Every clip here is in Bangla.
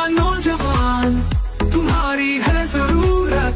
नौजवान तुम्हारी है जरूरत,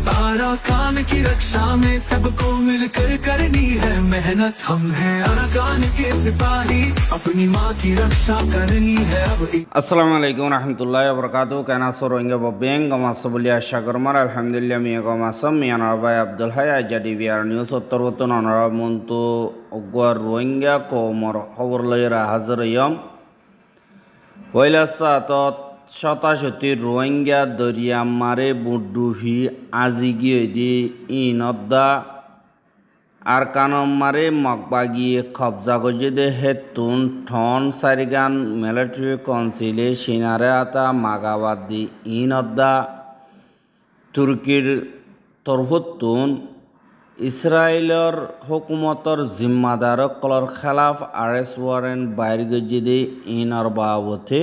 अराकान की रक्षा में सबको मिलकर करनी है मेहनत। हम हैं अराकान के सिपाही, अपनी माँ की रक्षा करनी है अब। আসসালামু আলাইকুম রহমতুল্লাহি ওয়া বারাকাতুহু। কেনা সরোঙ্গা ববেং গমাসবলিয়া শাগরমার আলহামদুলিল্লাহ মিয়া গমাসম মিয়ানার ভাই Abdul high Azadi BR news উত্তরবর্তন অনরা Montu অগওয়ার Rohingya কমর খবর লইরা হাজির হইম। পয়লা সাতত 67 রোহিঙ্গা দরিয়া মারে বুডুহি আজি গিয়ে দি ইনদ্দা আর কানম মারে মকবাগিয়ে কবজা গজে হেতুন ঠন সারিগান মিলিটারি কাউন্সিলে সিনারে আতা মাগাবাদি ইনদ্দা তুর্কির তরফতুন ইসরায়েলর হুকুমতর জিম্মাদার কলর খেলাফ আরেস্ট ওয়ারেন্ট বাইর গজে দে ইনর বাবতে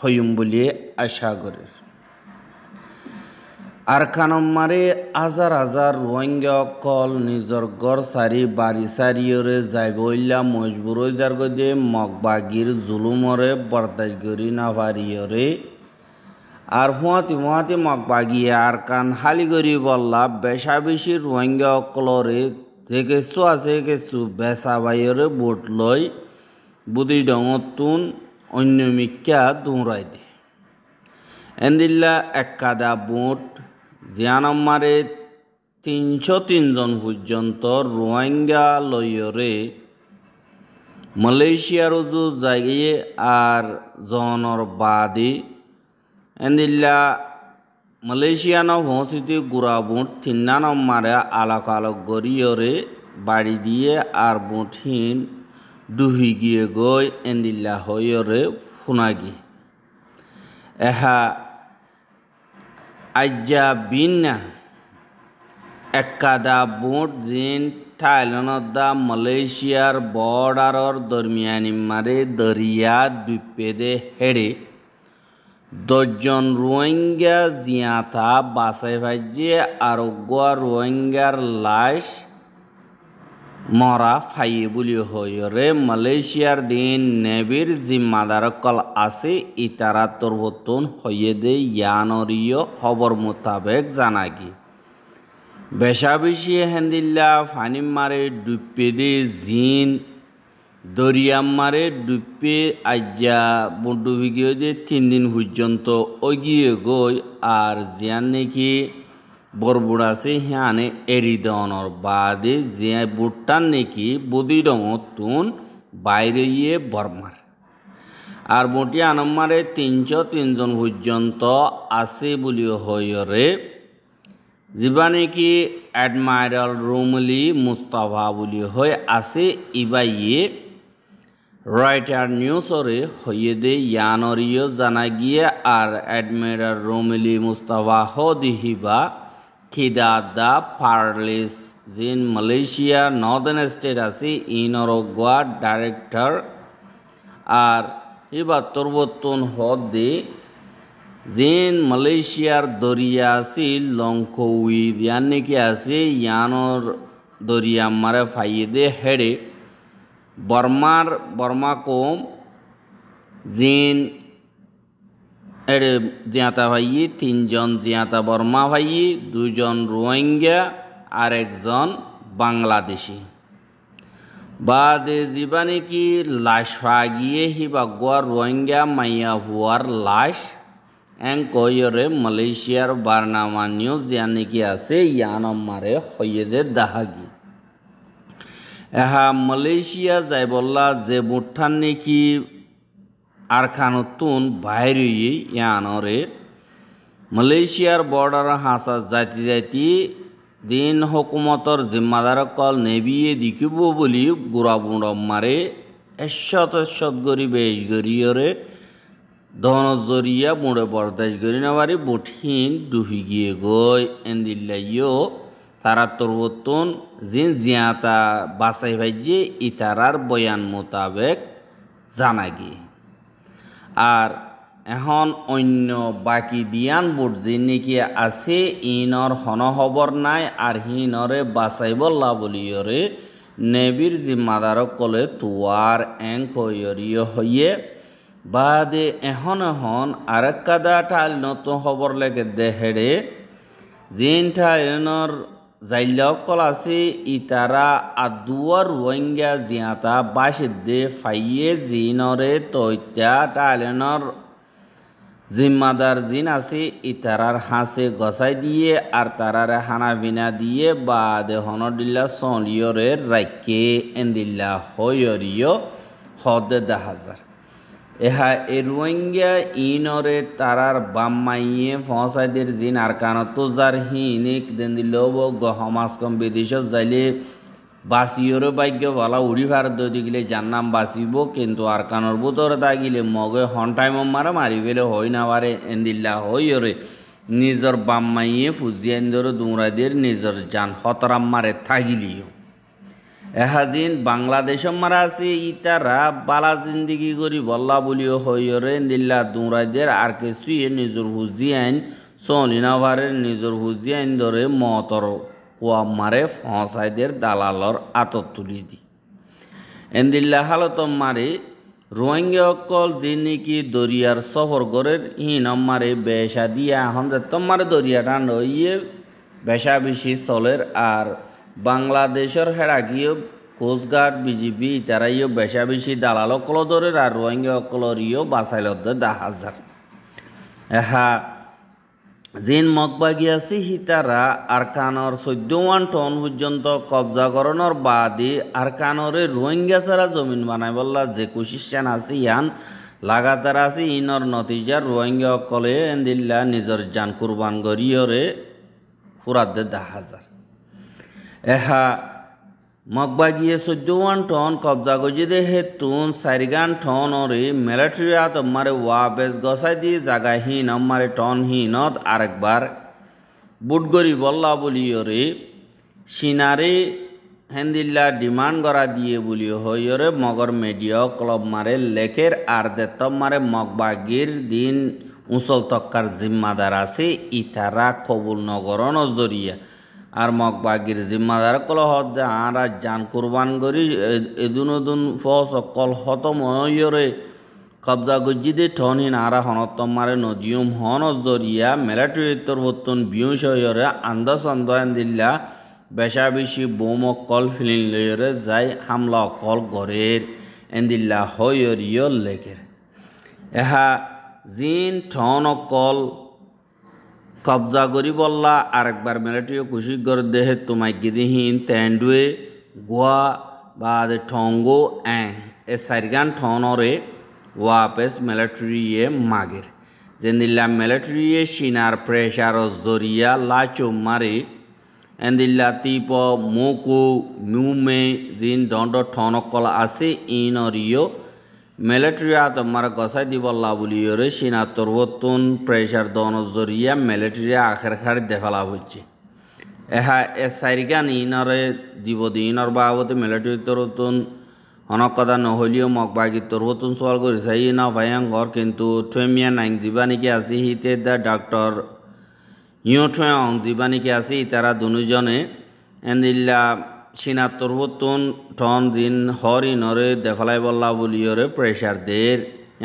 হইম বলে আশা করে। আর কানম মারে হাজার হাজার রোহিঙ্গা কল নিজর গড় সারি বাড়ি সারিয়রে যাইবইলা মজবুর হয়ে যার গদে মগবাগির জুলুমরে বরদাস্ত করি না পারিয়রে। আর হুয়াতি মগবাগিয়ে আর কান হালি করি বললা বেশা বেশি রোহিঙ্গা কলরে থেকে আছে কিছু বেসা বাইরে বোট লই বুদি ডঙতুন অন্য মিক্কা দৌড়াই দে এন্দিল্লা একাদা বোট জিয়ানাম্মারে 303 জন পর্যন্ত রোহিঙ্গা লইয়রে মালয়েশিয়ার উজু জায়গায় আর জনর বাদে এন্দিল্লা মালয়েশিয়ান ভৌসিতে গুড়া বুট 3 নম্বরে আলোক আলোক গড়িয়রে বাড়ি দিয়ে আর বুটহীন ডুহি গিয়ে গই এন্দিল্লা হইয়রে ফুনাগি এহা আজ্জা বিনা একাদা বুট জিন থাইল্যান্ডদা মালয়েশিয়ার বর্ডারর দরমিয়ানি মারে দরিয়া দ্বীপেদে হেড়ে 10 জন রোহিঙ্গা জিয়াতা বাসাই ভাজ্যে আরোগ্য রোহিঙ্গার লাশ মরা ফাইয়ে বলি হইরে মালয়েশিয়ার দিন নেভির জিম্মাদার কল আছে ইতারা তরবতন হইয়ে দে ইয়ানরিয় খবর মোতাবেক জানাগি বেশা বেশি হেন্দিল্লা ফানিম মারে ডুপে দে জিন দরিয়াম মারে ডুপে আজ্জা বডুবি গিয়ে দে 3 দিন পর্যন্ত অগিয়ে গই আর জিয়ান নাকি বরবুড় আছে হিয়ানে এরি দেওয়ানোর বাদে যে বুটটার নাকি বদি ডঙতুন বাইরে গিয়ে বর্মার আর বটি আনম্মারে 303 জন পর্যন্ত আছে বলি হইরে যিবা নাকি অ্যাডমাইরাল রুমলি মুস্তাফা বলি হয়ে আছে ইবাইয়ে রয়টার নিউজরে হইয়ে দে ইয়ানরিও জানা গিয়ে আর অ্যাডমিরাল রুমলি মুস্তাফা হদিহিবা খিদাদা পারলিস জিন মালয়েশিয়া নর্দার্ন স্টেট আছে ইনরোগোয়া ডাইরেক্টর আর এবার তরবতন হদে জিন মালয়েশিয়ার দরিয়া আছে লংকৌই ইয়ান নাকি আছে ইয়ানর দরিয়া মারে ফাইয়ে দে হেড়ে বর্মা কম জিন এড়ে জিয়াতা ভাইয়ে 3 জন জিয়াতা বর্মা ভাইয়ে 2 জন রোহিঙ্গা আর 1 জন বাংলাদেশি বাদে যিবা নাকি লাশ ফাগিয়ে হিবা গোয়া রোহিঙ্গা মাইয়া হুয়ার লাশ কইরে মালয়েশিয়ার বার্নামা নিউজ জিয়া নাকি আছে ইয়ানম মারে হইয়ে দে দাহাগি এহা মালয়েশিয়া যাই বললা যে বুঠান নাকি আর খানতুন বাইরে ইয়ানরে মালয়েশিয়ার বর্ডার হাসা যাইতি দিন হুকুমতর জিম্মাদার কল নেবিয়ে দিকিব বলি গুড়া বুড় মারে এশত গরি বেশ গরিয়রে ধন জরিয়া বুড়ে বরদাস্ত গরি না পারি বুটহীন ডুবি গিয়ে গই এন্দিল্লাইও তারা তরবতন জিন জিয়াতা বাসাই ভাইজে ইতারার বয়ান মোতাবেক জানাগি আর এখন অন্য বাকি দিয়ান বুট যে নাকি আছে ইনর হন খবর নাই আর হিনরে বাসাই বললা বলিয়রে নেবির জিম্মাদার কলে তুয়ার কইরিয় হইয়ে বাদে এখন আরেক কাদা টাইল নতুন খবর লেগে দেহেরে জিন টাইলনর জাইলকল আছে ইতারা আদুয়ার রোহিঙ্গা জিয়াতা বাসিদে ফাইয়ে জিনরে তৈত্যা টাইলনর জিম্মাদার জিন আছে ইতারার হাসে গসাই দিয়ে আর তারারে হানা বিনা দিয়ে বাদে হনদিল্লা সলিয়রে রাইকে এন্দিল্লা হয়রিয় হদে 10,000 এহা এ রোহিঙ্গা ইনরে তারার বাম্মাইয়ে ফসাইদের জিন আর কানত যার হিনিক দেন দিল গহমাস কম বিদেশ যাইলে বাসিওর ভাগ্য বলা উড়ি ভারত দিলে যার নাম বাঁচিব কিন্তু আর কানর বুতরে দাগিলে মগে হন টাইম মারা মারি ফেলে হই না পারে এন্দিল্লা হইরে নিজর বাম্মাইয়ে ফুজিয়াইন্দর দুমরাদের নিজর যান হতরাম মারে থাকিলিও এহাজিন বাংলাদেশ মারা আছে ইতারা বালা জিন্দিগি করি বল্লা বলিও হইরে দিল্লা দুরাইদের আর কিছুই নিজর হুজিয়াইন সলিনাভারের নিজর হুজিয়াইন ধরে মতর কুয়া মারে ফসাইদের দালালর আতত তুলি দি এন্দিল্লা হালত মারে রোহিঙ্গা অকল যে নাকি দরিয়ার সফর গরের হিনম মারে বেশা দিয়া এখন তোমারে দরিয়া টান ইয়ে বেশা বেশি চলের আর বাংলাদেশের হেরা গিয়ে কোস্টগার্ড বিজিবি তারাইও বেশা বেশি দালাল অকল ধরে আর রোহিঙ্গা অকলরিও বাঁচাইল 10,000 এহা জিন মগবাগি আছে হিতারা আরকানর 14 টন পর্যন্ত কবজা করানোর বাদে আরকানরে রোহিঙ্গা ছাড়া জমিন বানাই বললা যে কুশিসান আছে ইয়ান লাগাতার আছে ইনর নতিজার রোহিঙ্গা অকলে এন্দিল্লা নিজের জান কুরবান গরিয়রে ফুরাদে 10,000 এহা মগবাগিয়ে 14 টন কবজা গজিদে হেতুন 4 টন ওরে মিলিটারি মারে ওয়াবেস গসাই দিয়ে জায়গা হিন আমারে টন হিনত আরেকবার বুটগরি বল্লা বলিওরে সিনারে হেন্দিল্লা ডিমান্ড করা দিয়ে বলিও হইরে মগর মিডিয়া ক্লব মারে লেখের আর দেতম মারে মগবাগির দিন উঁচল তক্কার জিম্মাদার আছে ইতারা কবুল নগরণ জরিয়া আর মগবাগির জিম্মাদার কল হদে আরা জান কুরবান করি এদুন ফস কল হতম হইরে কবজা গজ্জিদে ঠনিন আরা হনতম মারে নদিয়ম হন জরিয়া মিলিটারি তরবতন বিউশ হইরে আন্দাজ আন্দান দিল্লা বেশা বেশি বোম কল ফিলিং লইরে যাই হামলা কল গরের এন্দিল্লা হইরিয় লেখের এহা জিন ঠন কল কবজা করি বললা আরেকবার মিলিটারি খুশি করে দেহে তোমায় গিদিহীন তেন্ডুয়ে গোয়া বা ঠঙ্গো এ 4 ঠনরে ওয়াপেস মিলিটারিয়ে মাগের যেদিল্লা মিলিটারিয়ে সিনার প্রেশার জরিয়া লাচো মারে এন্দিল্লা তিপ মুকু মুমে জিন দণ্ড ঠনকল আছে ইনরিও মিলিটারি তোমার গসাই দিবল্লা বলিওরে সিনা তরবতুন প্রেশার দন জরিয়া মিলিটারি আখের খার দেখালা হচ্ছে এহা 4 ইনরে দিব দিনর বাবতে মিলিটারি তরতুন অনেক কথা নহলিও মগবাগি তরবতুন সওয়াল করে চাই না ভয়ঙ্কর কিন্তু ঠেমিয়া নাইং জীবানিকে আছে হিতে দা ডক্টর ইউঠেং জীবানিকে আছে তারা দুজনে এন্দিল্লা সিনা তরবতুন টন দিন হরিনরে দেফালাই বল্লা বলিওরে প্রেশার দের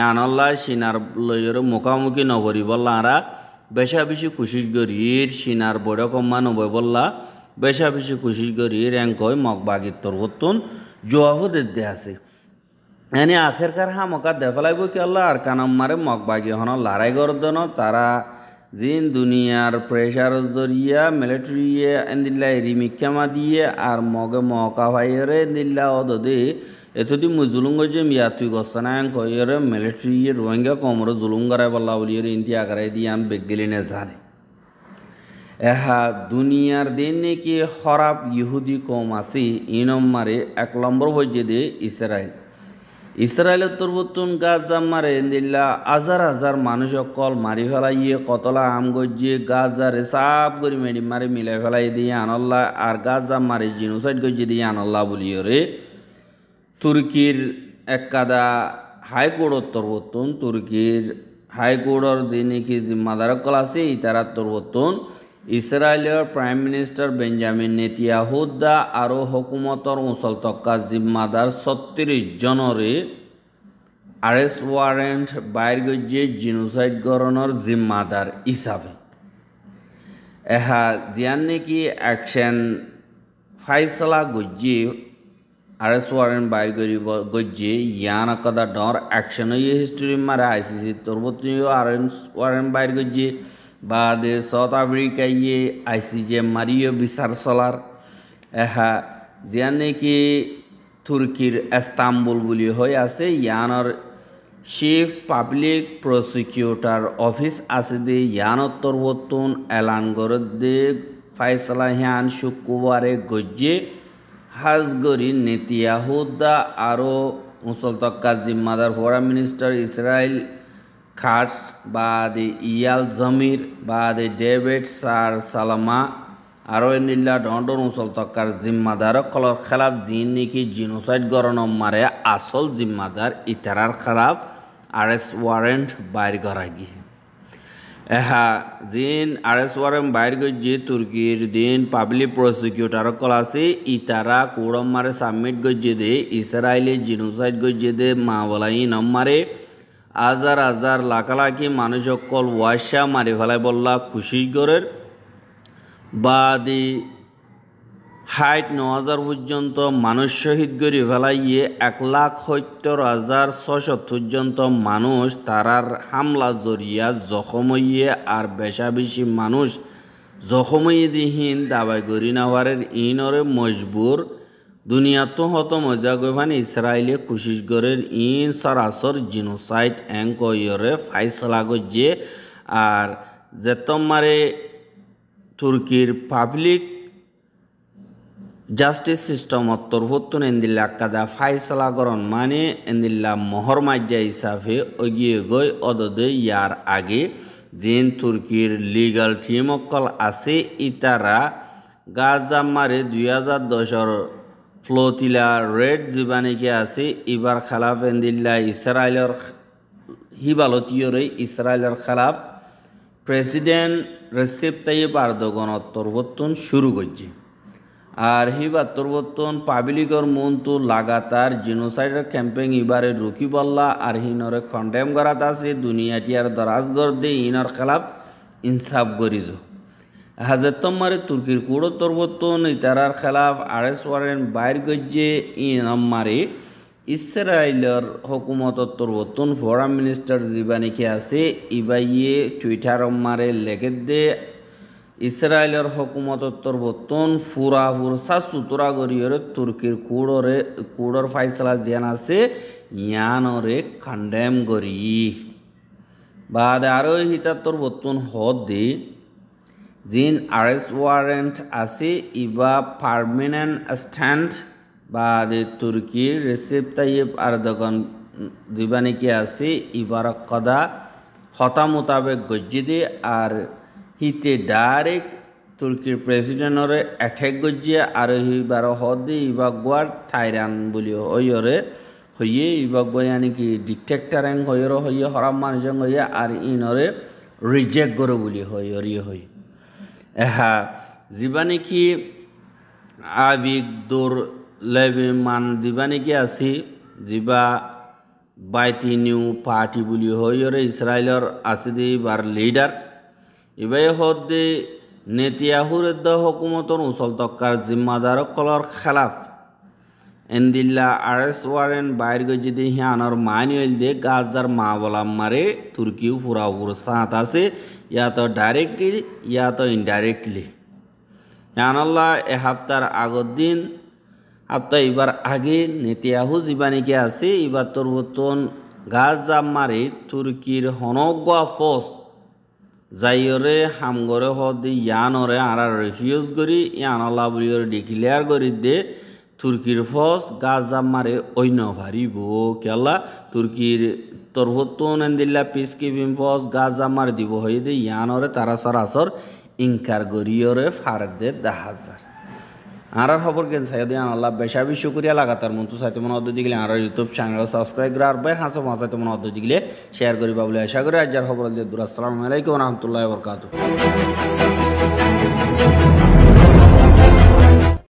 আনল্লা সিনার লইরে মুখামুখি নবরি বল্লা আরা বেশা বেশি খুশি গরির সিনার বড় কম্মা নবই বল্লা বেশা বেশি খুশি গরির এঙ্কয় মগবাগির তরবতুন জবাবও দে আছে এনে আখেরকার হামকা দেফালাইব কি আল্লাহ আর কানাম মারে মগবাগি হন লড়াই গরদন তারা জিন দুনিয়ার প্রেশার জরিয়া মিলিটারি এন্দিল্লা রিমিকামা দিয়ে আর মগে মকা ভাইরে এন্দিল্লা অদে এতদি মুজুলুঙ্গ যে মিয়া তুই গসানায়ং কইরে মিলিটারি রোহিঙ্গা কমর জুলুম করাই বল্লা বলিয়ে ইন্তি আগারাই দিয়ে আমি বেগলি নে জানে এহা দুনিয়ার দিন নাকি খরাব ইহুদি কম আছে ইনম মারে 1 নম্বর হয়ে দে ইসরায়েলের তরবতুন গাজা মারে দিল্লা হাজার হাজার মানুষ অকল মারি ফেলাইয়ে কতলা আম গজিয়ে গাজারে সাপ করে মেডি মারে মিলাই ফেলাই দিয়ে আনল্লা আর গাজা মারে জিনোসাইড গজিয়ে দিয়ে আনল্লা বলিও রে তুর্কির একাদা হাইকোর্টর তরবতুন তুর্কির হাইকোর্টর যে নাকি জিম্মাদার অকল আছে ইতারা তরবতুন ইসরায়েলের প্রাইম মিনিস্টার বেঞ্জামিন নেতানিয়াহুদা আরও হুকুমতর মুসল তক্কা জিম্মাদার 36 জনরে আরেস্ট ওয়ারেন্ট বাইর গজ্জে জিনোসাইড গরণর জিম্মাদার হিসাবে এহা জিয়ান নাকি অ্যাকশন ফাইসলা গজ্জে আরেস্ট ওয়ারেন্ট বাইর করিব গজ্জে ইয়ান আকদা ডর অ্যাকশন হিস্ট্রি মারে আইসিসি তরবতীয় আরেস্ট ওয়ারেন্ট বাইর গজ্জে বাদে সাউথ আফ্রিকা আইসিজে মারিও বিচার চলার এহা জিয়ান নাকি তুর্কির ইস্তাম্বুল বলি হয়ে আছে ইয়ানর চিফ পাবলিক প্রসিকিউটর অফিস আছে দে ইয়ানত তরবতুন এলান করে দে ফাইসলা হিয়ান শুক্রবারে গজ্জে হাজগরি নেতিয়াহুদা আরও মুসলতক্কা জিম্মাদার ফরেন মিনিস্টার ইসরায়েল খাটস বাদে ইয়াল জমির বাদে ডেভিড সার সালামা আরও এনিল্লা ডন্ডন মুসলতক্কার জিম্মাদার কলর খেলাফ জিন নাকি জিনোসাইড গরণ মারে আসল জিম্মাদার ইতারার খেলাফ আরেস্ট ওয়ারেন্ট বাইর করা গিয়ে এহা জিন আরেস্ট ওয়ারেন্ট বাইর গজ্জে তুর্কির দিন পাবলিক প্রসিকিউটর কলাসে ইতারা কোড়ম মারে সাবমিট গজ্জে দে ইসরায়েলে জিনোসাইড গজ্জে দে মা বলাই মারে হাজার হাজার লাখালাখি মানুষ অকল ওয়াশা মারি ফেলাই বললা খুশি গড়ের বাদে ৬০,০০০ পর্যন্ত মানুষ শহীদ করে ফেলাইয়ে ১,৭০,৬৭০ পর্যন্ত মানুষ তারার হামলা জরিয়া জখম হইয়ে আর বেশা বেশি মানুষ জখম হইয়ে দিহীন দাবাই করি নাওয়ারের ইনরে মজবুর দুনিয়া তো হত মজা গইভান ইসরায়েলে কুশিস গরের ইন সরাসর জিনোসাইড অ্যাঙ্কয়রে ফাইসলা গজ্জে আর যেতমারে তুর্কির পাবলিক জাস্টিস সিস্টেম তরফতুন এন্দিল্লা কাদা ফাইসলা গরণ মানে এন্দিল্লা মোহর মাজ্জা হিসাবে অগিয়ে গই অদদে ইয়ার আগে জিন তুর্কির লিগাল টিম অকল আছে ইতারা গাজা মারে ২০১০ ফ্লোটিলা রেড জীবানিকে আছে এবার খেলাফ এন্দিল্লা ইসরায়েলের হিবালতীয়রে ইসরায়েলের খেলাফ প্রেসিডেন্ট রেসিপ তাইয়িপ এরদোগান তরফতুন শুরু করছে আর হিবা তরবতন পাবলিকর মনতো লাগাতার জিনোসাইডের ক্যাম্পেইন এবারে রুকি বল্লা আর হিনরে কন্ডেম করাত আছে দুনিয়াটি আর দরাজ গর দে ইনর খেলাফ ইনসাফ গরিজ হাজতমারে তুর্কির কুড়ো তরবতন ইতারার খেলাফ আরেস্ট ওয়ারেন্ট বাইর গজ্জে ইনমারে ইসরায়েলের হুকুমত তরবতন ফরেন মিনিস্টার জিবানিকে আছে ইবাইয়ে টুইটার মারে লেগে দে ইসরায়েলের হুকুমত তরবতন ফুরাহুর সাসুতরা গরিয়রে তুর্কির কুড়োর ফাইসলা জিয়ান আছে ইয়ানরে কন্ডেম গরি বাদ আরো হিতা তরবতন হদ দে জিন আরেস্ট ওয়ারেন্ট আছে ইবা পার্মানেন্ট স্ট্যান্ড বাদে তুর্কির রেসিপ তাইয়িপ এরদোগান দিবানিকে আছে ইবার কদা হতা মোতাবেক গজ্জি দে আর হিতে ডাইরেক্ট তুর্কির প্রেসিডেন্টরে অ্যাটাক গজ্জিয়ে আর হিবার হদে ইবা গোয়ার থাইরান বলি হইরে হইয়ে ইবা গোয়ানি কি ডিক্টেক্টর এং হইরে হইয়ে হরাম মানুষ হইয়ে আর ইনরে রিজেক্ট করে বলি হইয়ে হই এহা জীবানি কি আবিক দূর লেবে মান দিবানি কি আছি যিবা বাইতি নিউ পার্টি বলি হইরে ইসরায়েলের আছে দে বার লিডার ইবাই হদে নেতিয়াহুর হুকুমতর উসলতক্কার জিম্মাদার কলর খেলাফ এন্দিল্লা আরেস্ট ওয়ারেন্ট বাইর গজ্জিদে হিয়ানর মাইনুয়েল দে গাজার মা বলাম মারে তুর্কিও পুরাপুর সাথ আছে ইয়া তো ডাইরেক্টলি ইয়া তো ইনডাইরেক্টলি হিয়ানল্লাহ এ হাফতার আগর দিন হাফতা এবার আগে নেতিয়াহু জীবানিকে আছে এবার তরবতন গাজা মারে তুর্কির হনগা ফোর্স যাইরে হামগরে হদি ইয়ানরে আর রিফিউজ করি ইয়ানল্লাহ বলি ডিক্লেয়ার করি দে তুর্কির ফোর্স গাজা মারে অন্য ভারিব কেলা তুর্কির তরবতন এন্দিল্লা পিস কিপিং ফোর্স গাজা মার দিব হয়ে দে ইয়ানরে তারা সরাসর ইনকার গরিয়রে ফারক দে 10,000 আর খবর কেন সাইদ আল্লাহ বেশাবি শুকরিয়া লাগাতার মন তো সাইতে মন অদ্দ দিগলে আর ইউটিউব চ্যানেল সাবস্ক্রাইব করার বাই হাসা মাসাইতে মন অদ্দ দিগলে শেয়ার করিবা বলে আশা করি আজ খবর দিয়ে দূর আসসালামু আলাইকুম ওয়া রাহমাতুল্লাহি ওয়া বারাকাতুহু